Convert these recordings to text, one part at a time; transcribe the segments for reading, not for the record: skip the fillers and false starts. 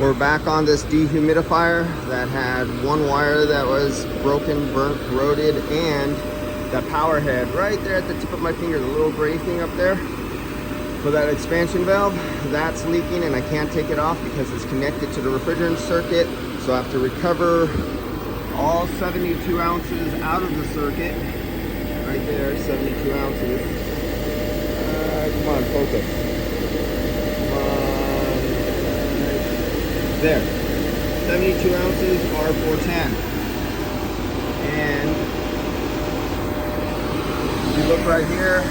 We're back on this dehumidifier that had one wire that was broken, burnt, corroded, and that power head right there at the tip of my finger, the little gray thing up there for that expansion valve, that's leaking and I can't take it off because it's connected to the refrigerant circuit. So I have to recover all 72 ounces out of the circuit. Right there, 72 ounces. Come on, focus. Come on. There. 72 ounces, R410. And if you look right here,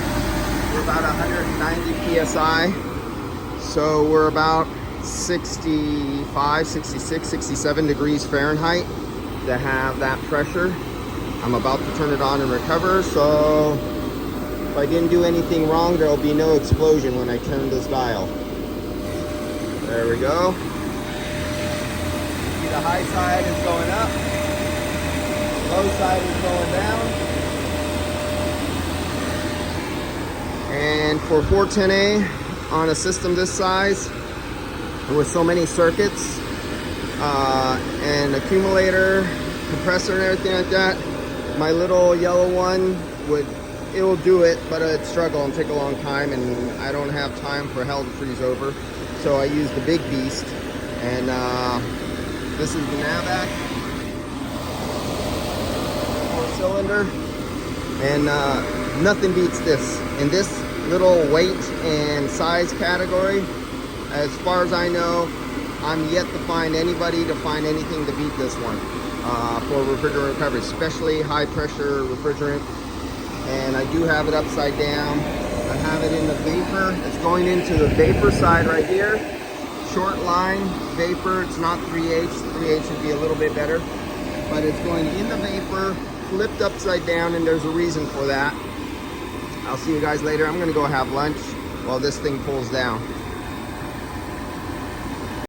we're about 190 PSI. So we're about 65, 66, 67 degrees Fahrenheit to have that pressure. I'm about to turn it on and recover, so if I didn't do anything wrong, there'll be no explosion when I turn this dial. There we go. See, the high side is going up, low side is going down. And for 410A on a system this size, with so many circuits, and accumulator, compressor and everything like that, my little yellow one it will do it, but it'd struggle and take a long time, and I don't have time for hell to freeze over. So I use the big beast, and this is the NAVAC 4-cylinder, and nothing beats this. In this little weight and size category, as far as I know, I'm yet to find anybody to find anything to beat this one for refrigerant recovery, especially high pressure refrigerant. And I do have it upside down. I have it in the vapor. It's going into the vapor side right here. Short line vapor. It's not 3H. 3H would be a little bit better, but it's going in the vapor, flipped upside down, and there's a reason for that. I'll see you guys later. I'm gonna go have lunch while this thing pulls down.